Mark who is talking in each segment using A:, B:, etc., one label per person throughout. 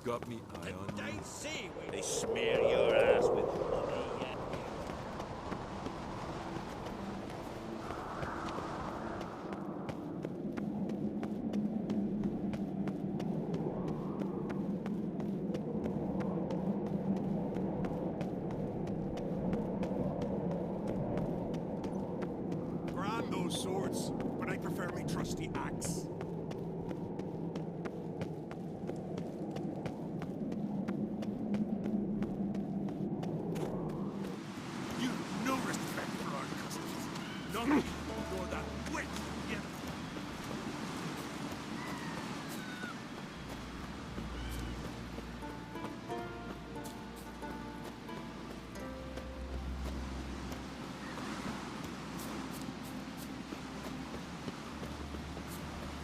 A: got me eye on
B: They
A: you.
B: see where they smear your ass with money, yeah.
C: Grand those swords, but I prefer my trusty axe. You've no respect for our customs. None nor that witch yet.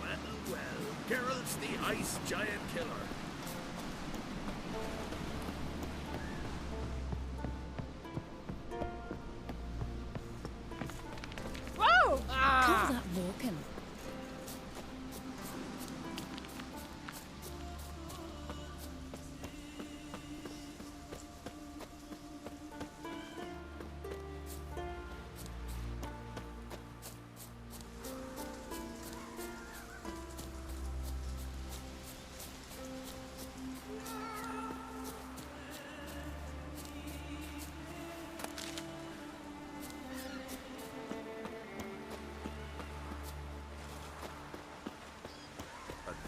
B: Well, Geralt's the ice giant killer.
D: Whoa! Call that walking.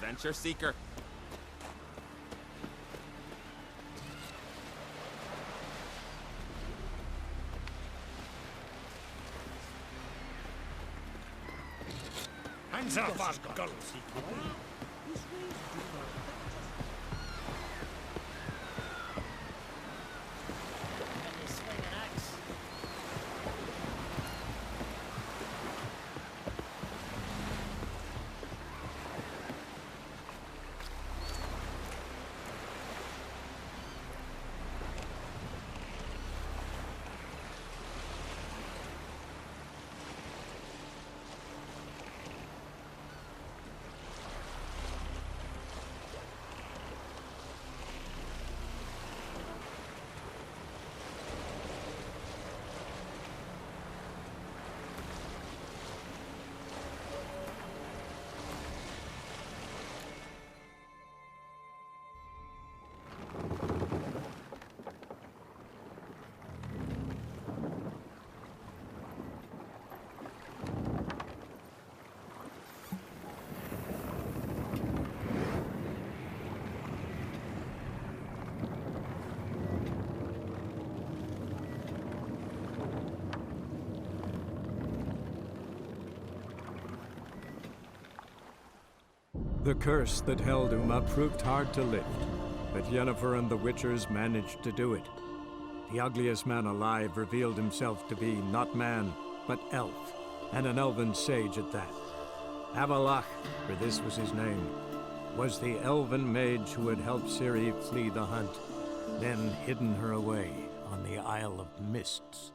A: Adventure seeker.
B: Hands up, our guns.
E: The curse that held Uma proved hard to lift, but Yennefer and the Witchers managed to do it. The ugliest man alive revealed himself to be not man, but elf, and an elven sage at that. Avalach, for this was his name, was the elven mage who had helped Ciri flee the hunt, then hidden her away on the Isle of Mists.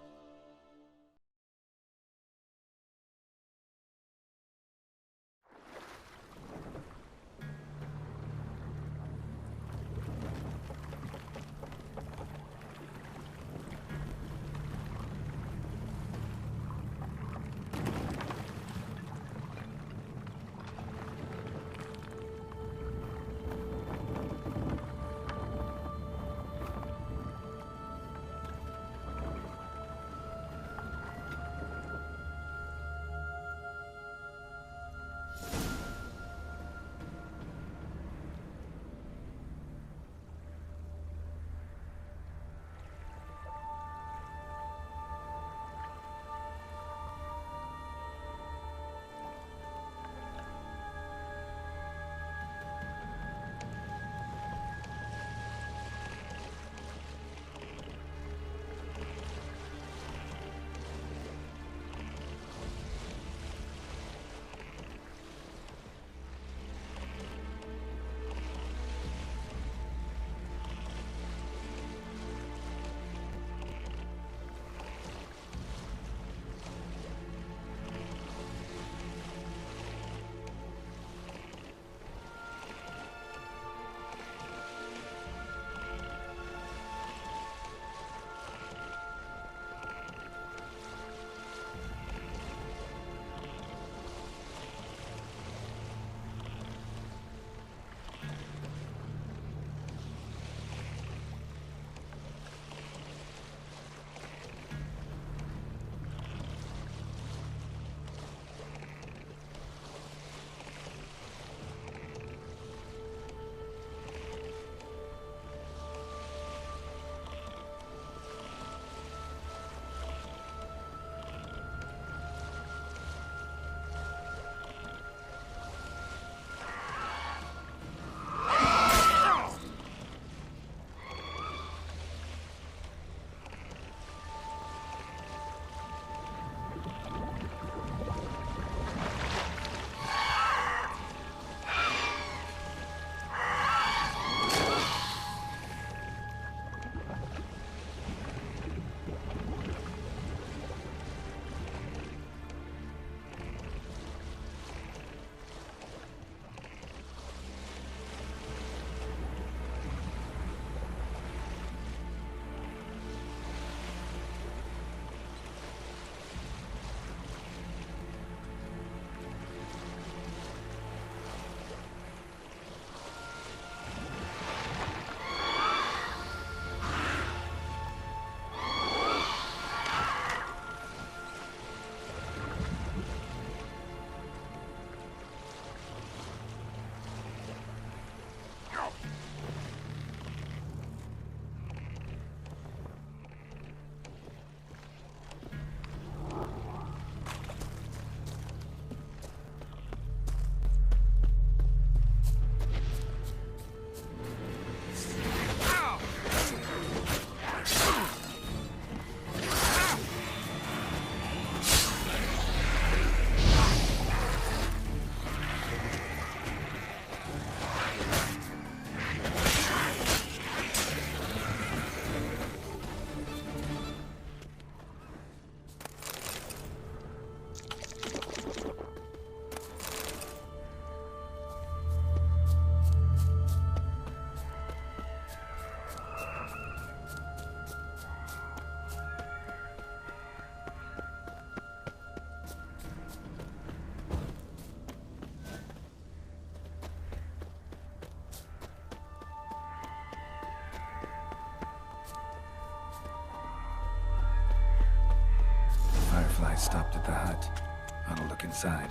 F: Firefly stopped at the hut. I'll look inside.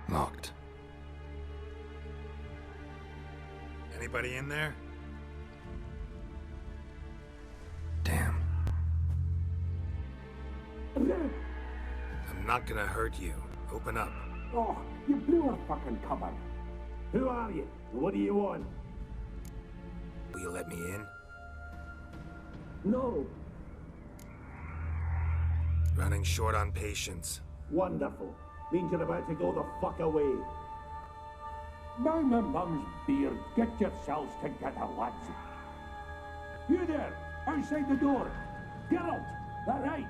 F: Locked. Anybody in there? Damn. I'm not gonna hurt you. Open up.
C: Oh, you blew a fucking cupboard. Who are you? What do you want?
F: Will you let me in?
C: No.
F: Running short on patience.
C: Wonderful. Means you're about to go the fuck away. By my mum's beard, get yourselves together, lads. You there, outside the door. Geralt, that right?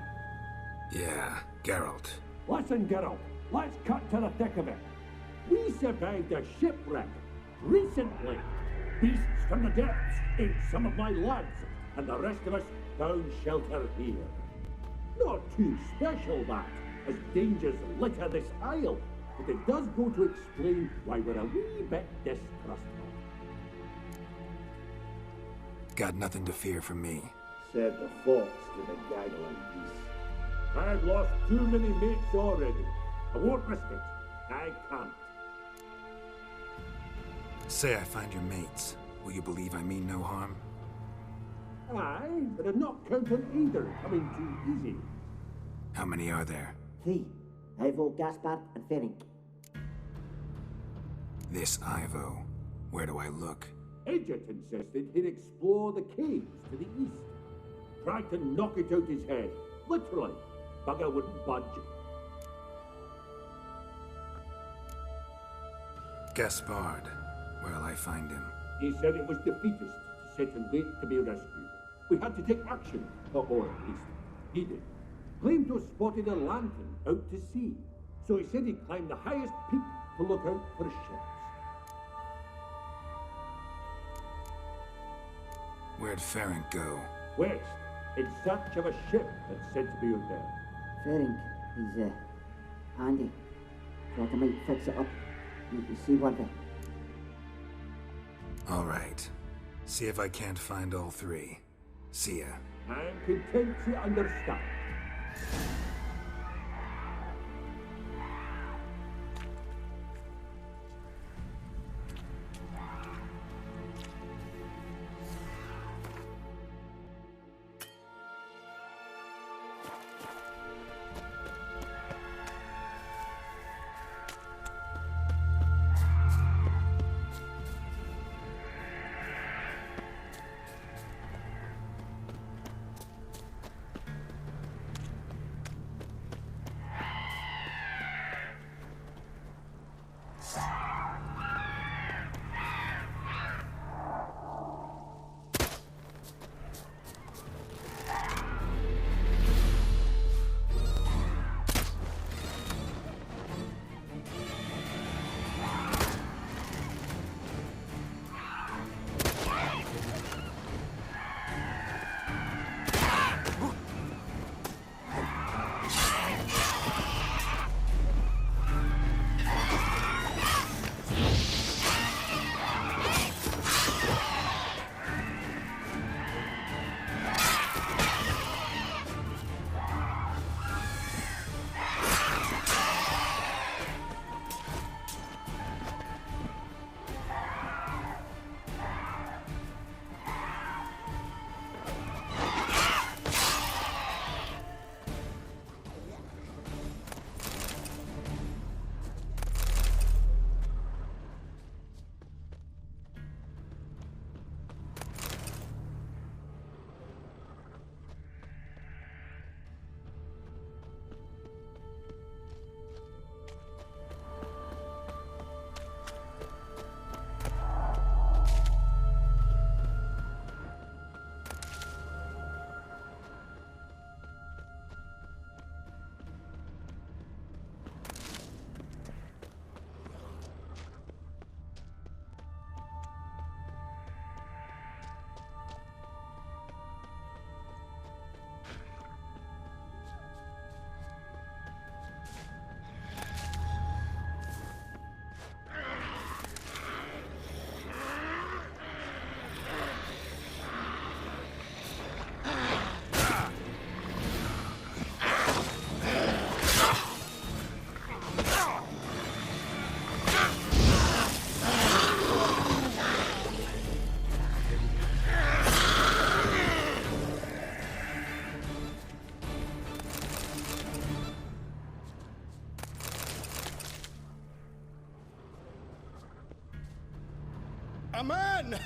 F: Yeah, Geralt.
C: Listen, Geralt, let's cut to the thick of it. We survived a shipwreck recently. Beasts from the depths ate some of my lads, and the rest of us found shelter here. Not too special, that, as dangers litter this isle, but it does go to explain why we're a wee bit distrustful.
F: Got nothing to fear from me.
C: Said the fox to the gaggling beast. I've lost too many mates already. I won't risk it. I can't.
F: Say I find your mates. Will you believe I mean no harm?
C: Aye, but I'm not counting either coming too easy.
F: How many are there?
G: 3. Ivo, Gaspard, and Ferenc.
F: This Ivo. Where do I look?
C: Edget insisted he'd explore the caves to the east. Tried to knock it out his head. Literally. Bugger wouldn't budge.
F: Gaspard. Where'll I find him?
C: He said it was defeatist to sit and wait to be rescued. We had to take action, or at least he did. Claimed to have spotted a lantern out to sea, so he said he'd climb the highest peak to look out for ships.
F: Where'd Ferenc go?
C: West, in search of a ship that's said to be out there.
G: Ferenc, he's, handy. Thought I might fix it up. You can see one thing.
F: All right. See if I can't find all 3. See ya.
C: I'm content to understand.
B: A man!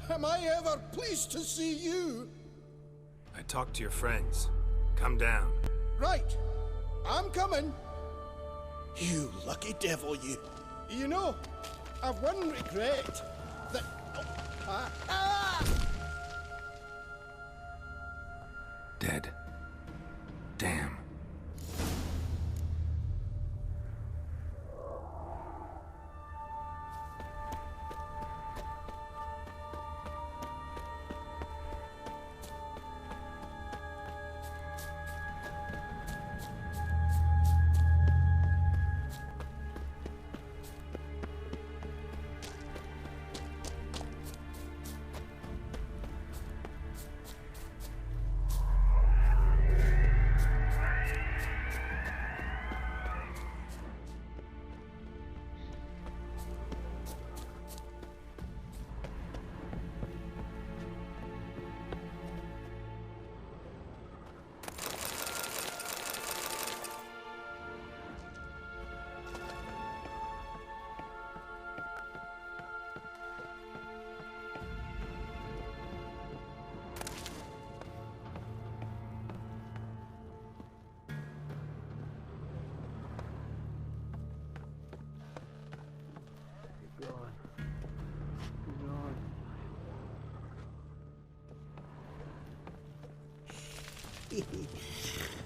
B: Am I ever pleased to see you?
F: I talked to your friends. Come down.
B: Right. I'm coming. You lucky devil, you. You know, I've one regret. That...
F: Dead. Damn.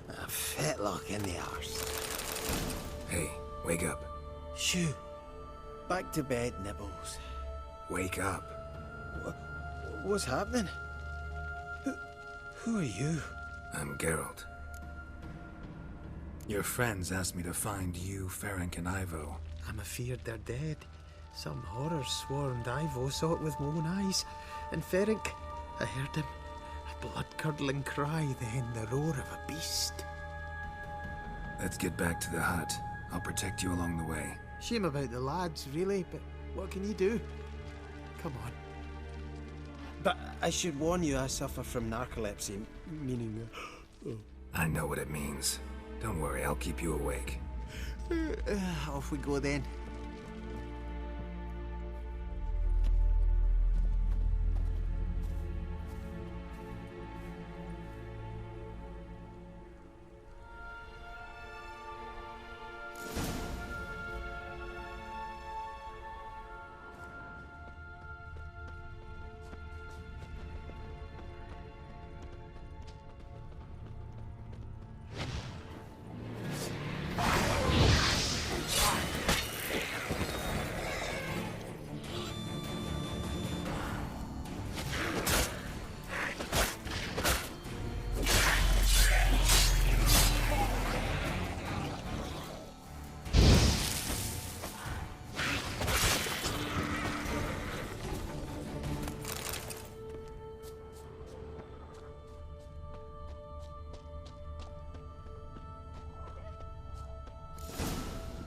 B: A fetlock in the arse.
F: Hey, wake up.
B: Shoo. Back to bed, Nibbles.
F: Wake up.
B: What's happening? Who are you?
F: I'm Geralt. Your friends asked me to find you, Ferenc, and Ivo.
B: I'm afeard they're dead. Some horror swarmed Ivo, saw it with my own eyes. And Ferenc, I heard him. A blood-curdling cry, then the roar of a beast.
F: Let's get back to the hut. I'll protect you along the way.
B: Shame about the lads, really, but what can you do? Come on. But I should warn you, I suffer from narcolepsy, meaning...
F: I know what it means. Don't worry, I'll keep you awake.
B: Off we go then.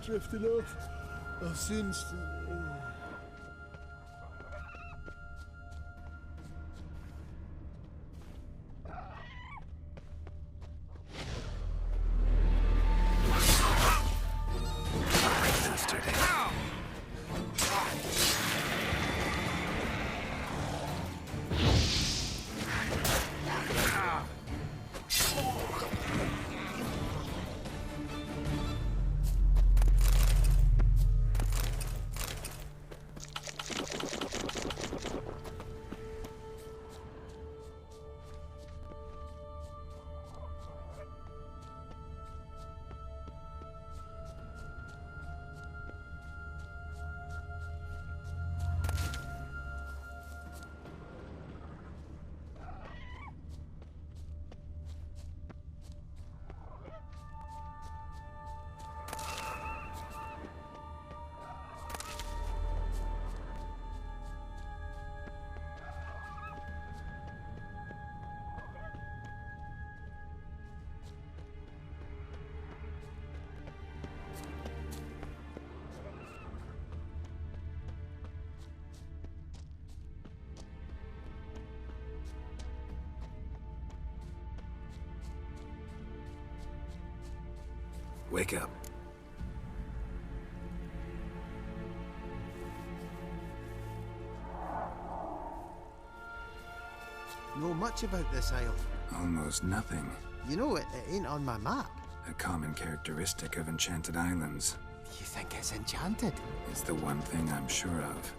B: Drifting off. I'll soon...
F: Wake up.
B: know much about this isle.
F: Almost nothing.
B: You know, it ain't on my map.
F: A common characteristic of enchanted islands.
B: You think it's enchanted?
F: It's the one thing I'm sure of.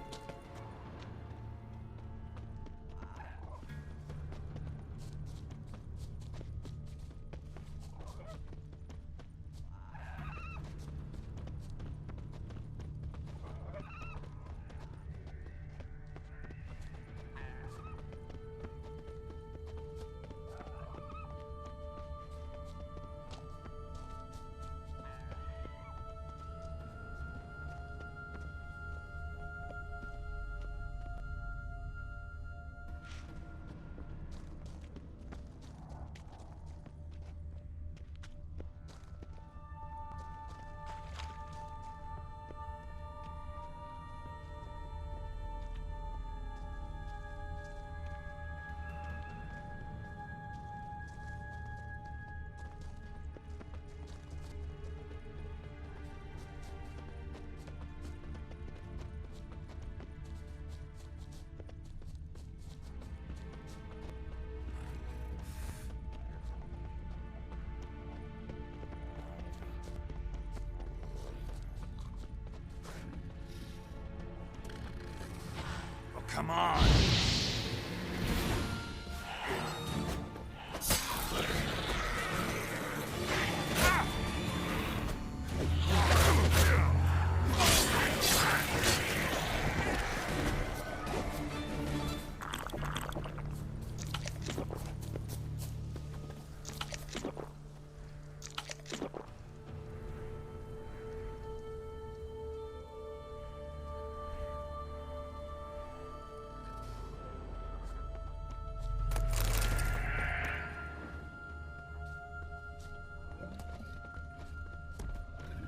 A: Come on!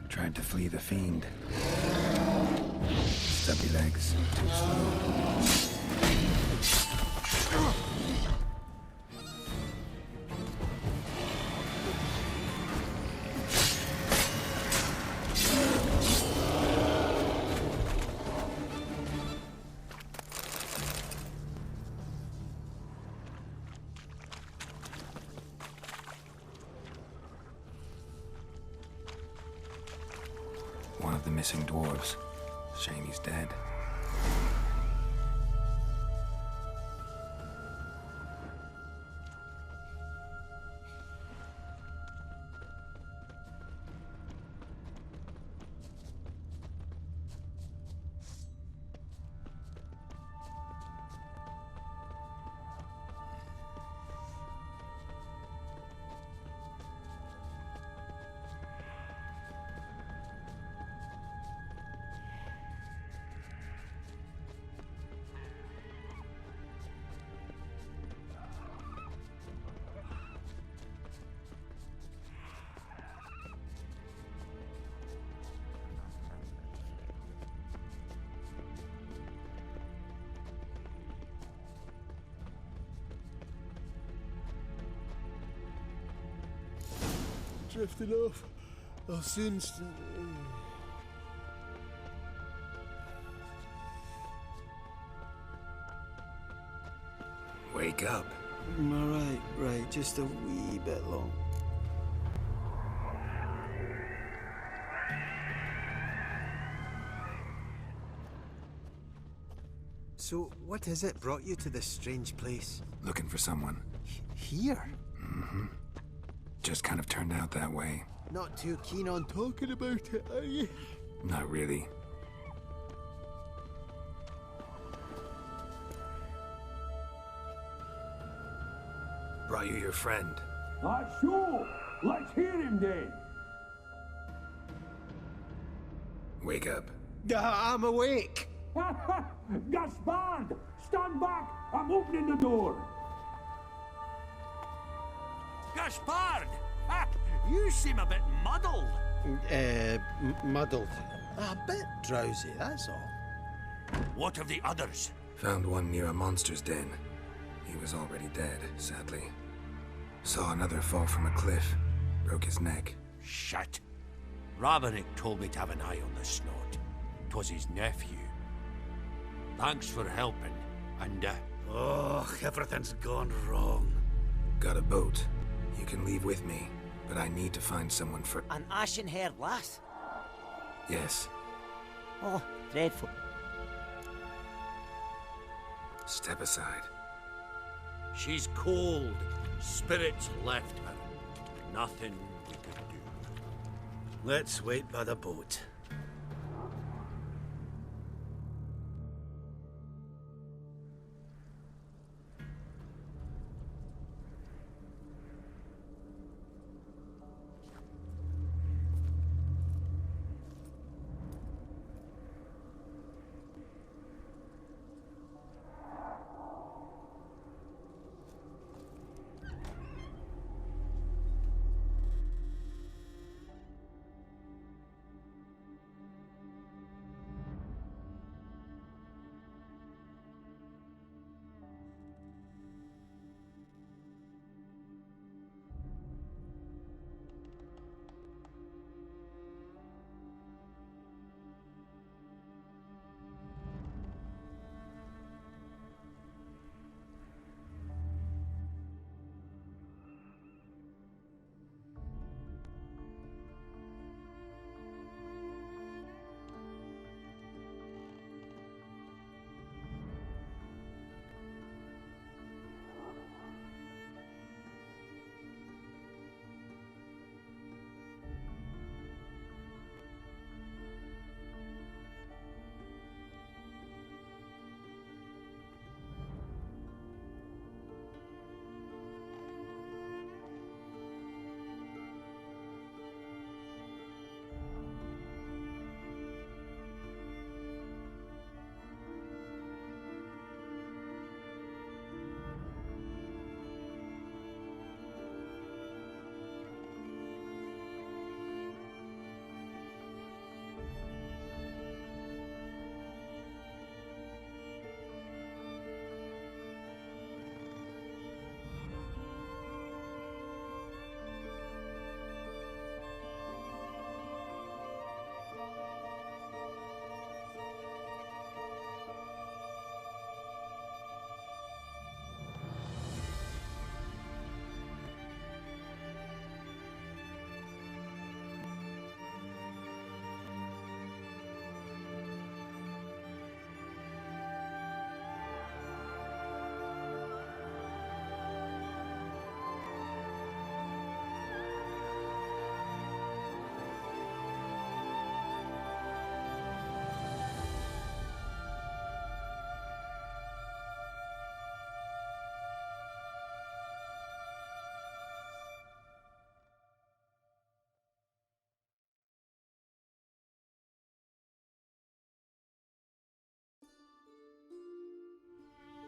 F: Tried to flee the fiend. Stubby legs, too slow. One of the missing dwarves. Shame he's dead.
B: Drifting off. I'll soon.
F: Wake up.
B: Alright, right, just a wee bit long. So, what is it brought you to this strange place?
F: Looking for someone.
B: Here?
F: Mm-hmm. Just kind of turned out that way.
B: Not too keen on talking about it, are you?
F: Not really. Brought you your friend.
C: Sure. Let's hear him then.
F: Wake up.
B: I'm awake.
C: Gaspard! Stand back! I'm opening the door.
A: Gaspard! Ha! You seem a bit muddled.
B: Muddled. A bit drowsy, that's all.
A: What of the others?
F: Found one near a monster's den. He was already dead, sadly. Saw another fall from a cliff. Broke his neck.
A: Shit. Raverick told me to have an eye on the snot. 'Twas his nephew. Thanks for helping, and Oh, everything's gone wrong.
F: Got a boat. You can leave with me, but I need to find someone for...
H: An ashen-haired lass?
F: Yes.
H: Oh, dreadful.
F: Step aside.
A: She's cold. Spirits left her. Nothing we could do. Let's wait by the boat.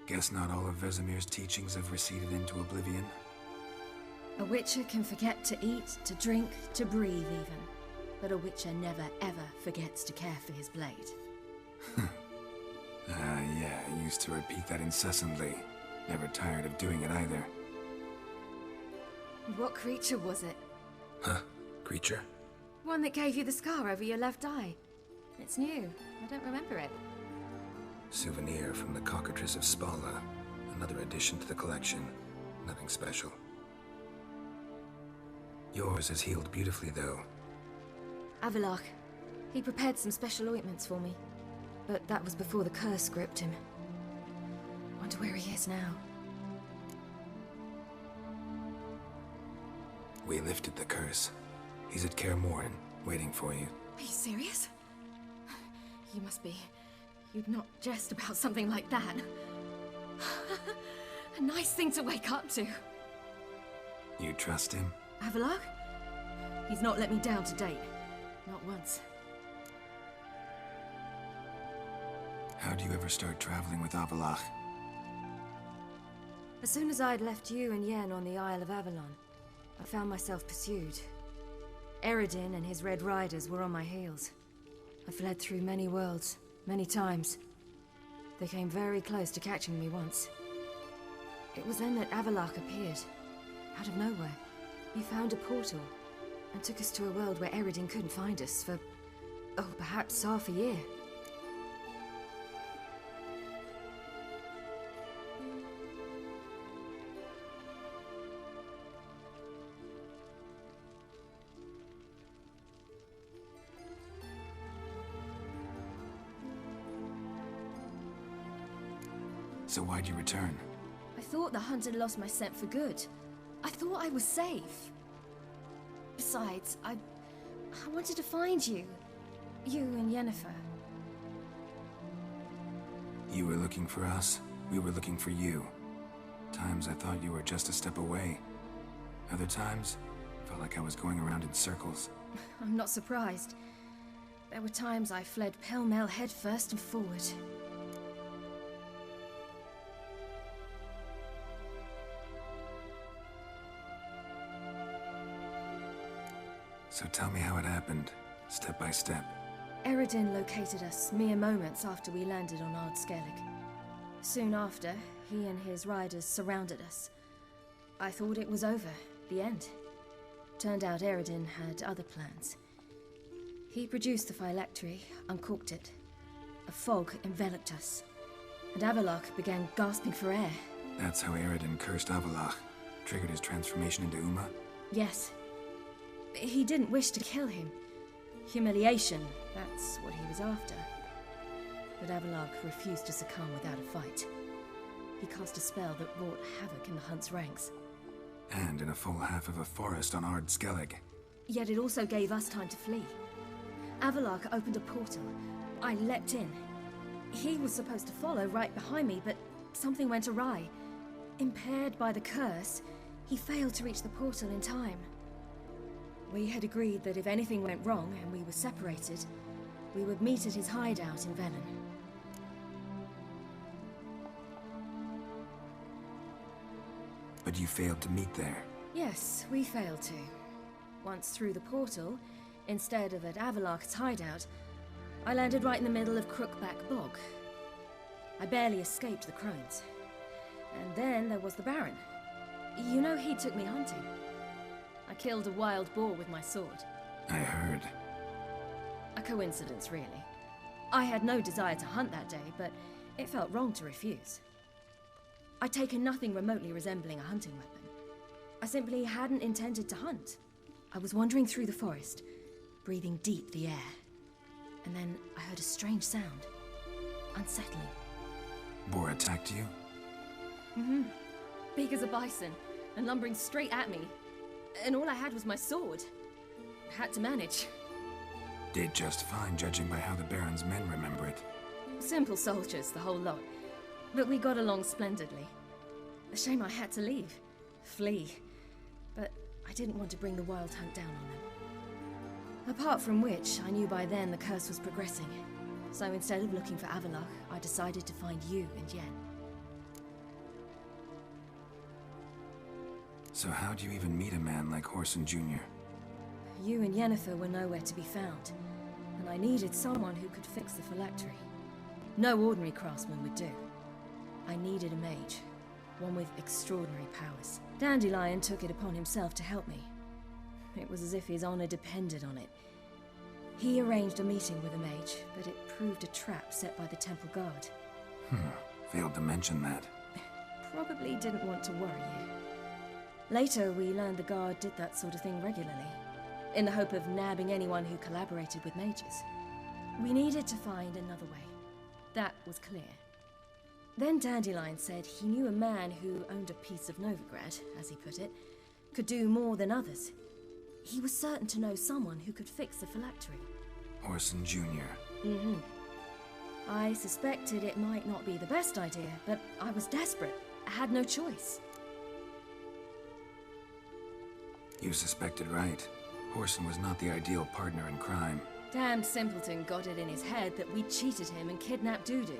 F: Guess not all of Vesemir's teachings have receded into oblivion.
D: A witcher can forget to eat, to drink, to breathe even. But a witcher never ever forgets to care for his blade.
F: Yeah, I used to repeat that incessantly. Never tired of doing it either.
D: What creature was it?
F: Huh? Creature?
D: One that gave you the scar over your left eye. It's new. I don't remember it.
F: Souvenir from the Cockatrice of Spala. Another addition to the collection. Nothing special. Yours has healed beautifully, though.
D: Avalach. He prepared some special ointments for me. But that was before the curse gripped him. Wonder where he is now.
F: We lifted the curse. He's at Kaer Morhen, waiting for you.
D: Are you serious? You must be. You'd not jest about something like that. A nice thing to wake up to.
F: You trust him?
D: Avalach? He's not let me down to date. Not once.
F: How'd you ever start traveling with Avalach?
D: As soon as I'd left you and Yen on the Isle of Avalon, I found myself pursued. Eredin and his Red Riders were on my heels. I fled through many worlds, many times. They came very close to catching me once. It was then that Avalach appeared, out of nowhere. He found a portal, and took us to a world where Eredin couldn't find us for, oh, perhaps half a year.
F: So why'd you return?
D: I thought the hunt had lost my scent for good. I thought I was safe. Besides, I wanted to find you. You and Yennefer.
F: You were looking for us, we were looking for you. Times I thought you were just a step away. Other times, felt like I was going around in circles.
D: I'm not surprised. There were times I fled pell-mell head first and forward.
F: So tell me how it happened, step by step.
D: Eredin located us mere moments after we landed on Ard Skellig. Soon after, he and his riders surrounded us. I thought it was over, the end. Turned out Eredin had other plans. He produced the phylactery, uncorked it. A fog enveloped us, and Avallac'h began gasping for air.
F: That's how Eredin cursed Avallac'h, triggered his transformation into Uma?
D: Yes. He didn't wish to kill him. Humiliation, that's what he was after. But Avallac'h refused to succumb without a fight. He cast a spell that wrought havoc in the hunt's ranks.
F: And in a full half of a forest on Ard Skellig.
D: Yet it also gave us time to flee. Avallac'h opened a portal. I leapt in. He was supposed to follow right behind me, but something went awry. Impaired by the curse, he failed to reach the portal in time. We had agreed that if anything went wrong and we were separated, we would meet at his hideout in Velen.
F: But you failed to meet there.
D: Yes, we failed to. Once through the portal, instead of at Avallac'h's hideout, I landed right in the middle of Crookback Bog. I barely escaped the crones. And then there was the Baron. You know, he took me hunting. I killed a wild boar with my sword.
F: I heard.
D: A coincidence, really. I had no desire to hunt that day, but it felt wrong to refuse. I'd taken nothing remotely resembling a hunting weapon. I simply hadn't intended to hunt. I was wandering through the forest, breathing deep the air. And then I heard a strange sound. Unsettling.
F: Boar attacked you?
D: Mm-hmm. Big as a bison, and lumbering straight at me. And all I had was my sword. Had to manage.
F: Did just fine, judging by how the Baron's men remember it.
D: Simple soldiers, the whole lot. But we got along splendidly. A shame I had to leave. Flee. But I didn't want to bring the wild hunt down on them. Apart from which, I knew by then the curse was progressing. So instead of looking for Avallac'h, I decided to find you and Yen.
F: So how'd you even meet a man like Whoreson Jr.?
D: You and Yennefer were nowhere to be found, and I needed someone who could fix the phylactery. No ordinary craftsman would do. I needed a mage, one with extraordinary powers. Dandelion took it upon himself to help me. It was as if his honor depended on it. He arranged a meeting with a mage, but it proved a trap set by the temple guard.
F: Failed to mention that.
D: Probably didn't want to worry you. Later, we learned the guard did that sort of thing regularly, in the hope of nabbing anyone who collaborated with mages. We needed to find another way. That was clear. Then Dandelion said he knew a man who owned a piece of Novigrad, as he put it, could do more than others. He was certain to know someone who could fix the phylactery.
F: Whoreson Jr.
D: Mm-hmm. I suspected it might not be the best idea, but I was desperate. I had no choice.
F: You suspected right. Whoreson was not the ideal partner in crime.
D: Damned simpleton got it in his head that we cheated him and kidnapped Dudu.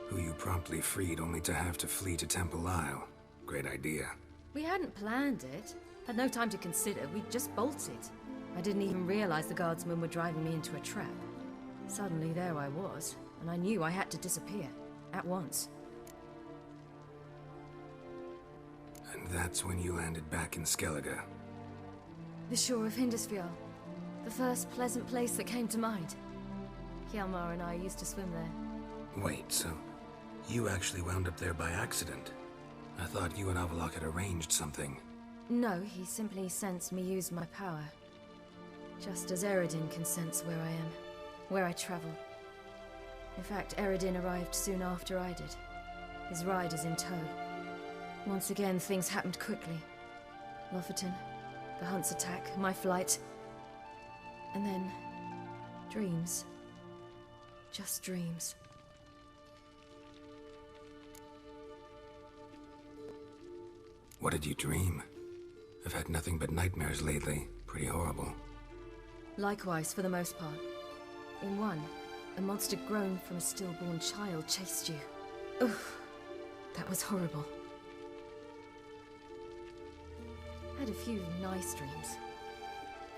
F: Who you promptly freed only to have to flee to Temple Isle. Great idea.
D: We hadn't planned it. Had no time to consider. We just bolted. I didn't even realize the guardsmen were driving me into a trap. Suddenly there I was, and I knew I had to disappear. At once.
F: And that's when you landed back in Skellige.
D: The shore of Hindisfjall. The first pleasant place that came to mind. Hjalmar and I used to swim there.
F: Wait, so you actually wound up there by accident? I thought you and Avallac'h had arranged something.
D: No, he simply sensed me use my power. Just as Eredin can sense where I am, where I travel. In fact, Eredin arrived soon after I did. his riders in tow. Once again, things happened quickly. Lofferton, the Hunt's attack, my flight. And then... dreams. Just dreams.
F: What did you dream? I've had nothing but nightmares lately. Pretty horrible.
D: Likewise, for the most part. In one, a monster grown from a stillborn child chased you. Oof, that was horrible. I had a few nice dreams.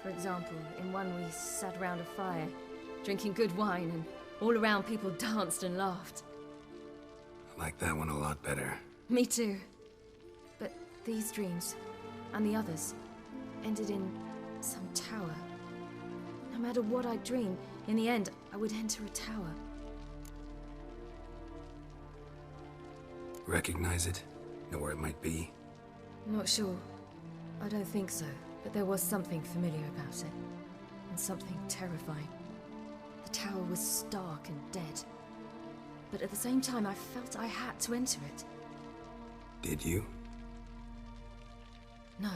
D: For example, in one we sat around a fire, drinking good wine, and all around people danced and laughed.
F: I like that one a lot better.
D: Me too. But these dreams, and the others, ended in some tower. No matter what I dreamed, in the end, I would enter a tower.
F: Recognize it? Know where it might be?
D: Not sure. I don't think so, but there was something familiar about it. And something terrifying. The tower was stark and dead. But at the same time, I felt I had to enter it.
F: Did you?
D: No.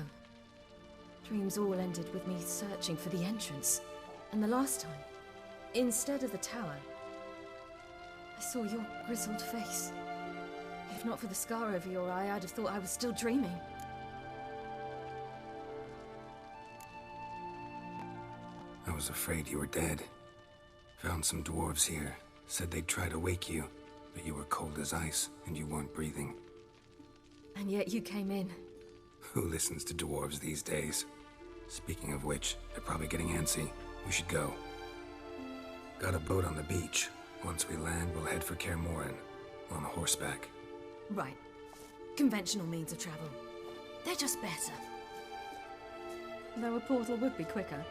D: Dreams all ended with me searching for the entrance. And the last time, instead of the tower, I saw your grizzled face. If not for the scar over your eye, I'd have thought I was still dreaming.
F: I was afraid you were dead. Found some dwarves here. Said they'd try to wake you, but you were cold as ice and you weren't breathing.
D: And yet you came in.
F: Who listens to dwarves these days? Speaking of which, they're probably getting antsy. We should go. Got a boat on the beach. Once we land, we'll head for Kaer Morhen, on horseback.
D: Right. Conventional means of travel. They're just better. Though a portal would be quicker.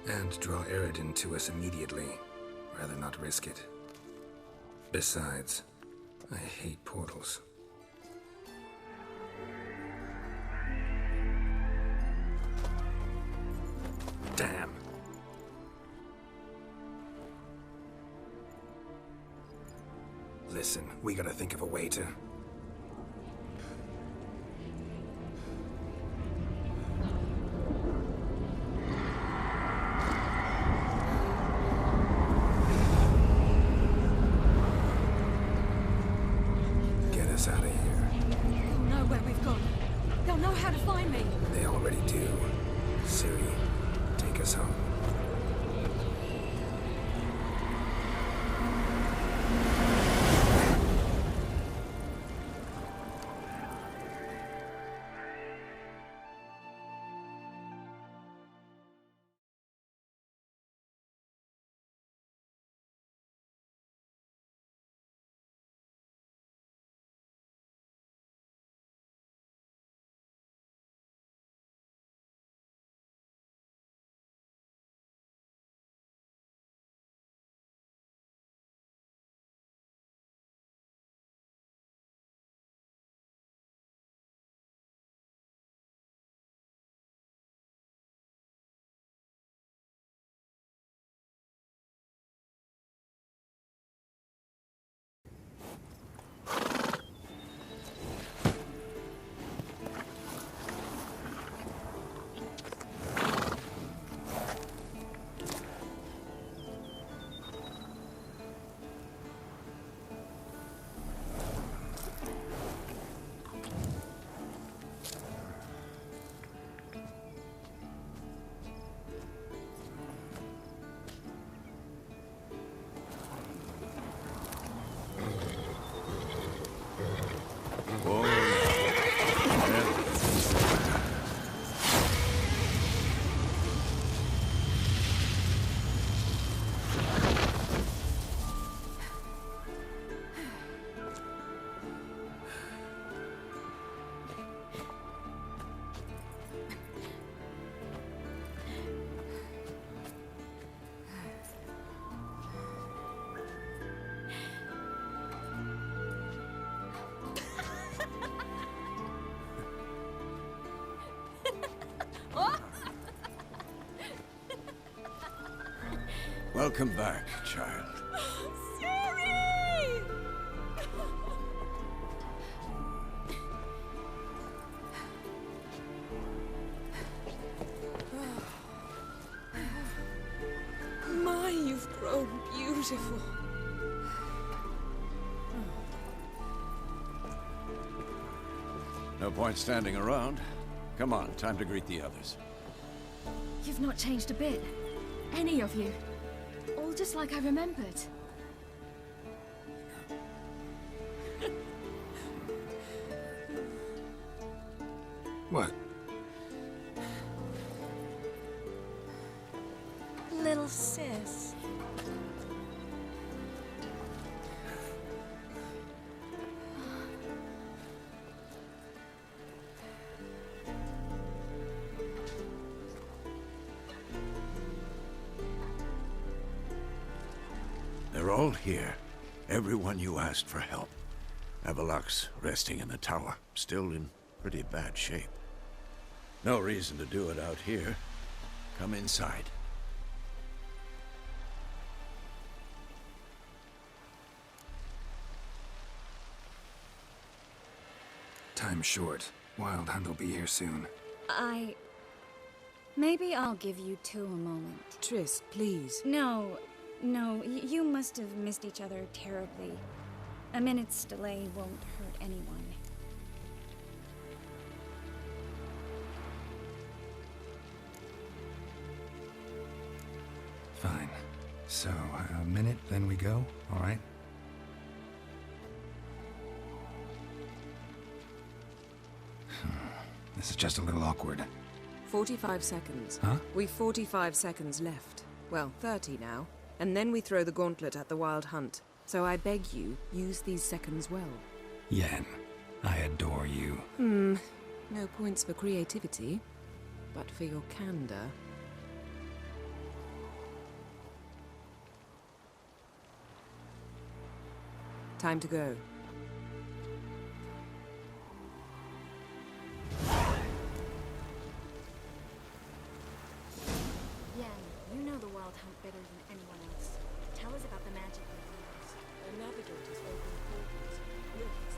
F: And draw Eredin to us immediately. Rather not risk it. Besides, I hate portals. Damn. Listen, we gotta think of a way to... get us out of here.
D: They'll know where we've gone. They'll know how to find me.
F: They already do. Ciri, take us home.
E: Welcome back, child.
D: Ciri!
I: beautiful.
J: No point standing around. Come on, time to greet the others.
D: You've not changed a bit. Any of you. All just like I remembered.
F: What?
I: Little sis.
J: They're all here. Everyone you asked for help. Avalok's resting in the tower, still in pretty bad shape. No reason to do it out here. Come inside.
F: Time's short. Wild Hunt will be here soon.
K: Maybe I'll give you two a moment.
I: Triss, please.
K: No, you must have missed each other terribly. A minute's delay won't hurt anyone.
F: Fine. So, a minute, then we go, all right? This is just a little awkward.
I: 45 seconds.
F: Huh?
I: We've 45 seconds left. Well, 30 now. And then we throw the gauntlet at the Wild Hunt. So I beg you, use these seconds well.
F: Yen, I adore you.
I: No points for creativity, but for your candor. Time to go.
K: Yen, you know the Wild Hunt better than anyone else. Tell us about the magic they use.
I: The navigators open portals, rifts,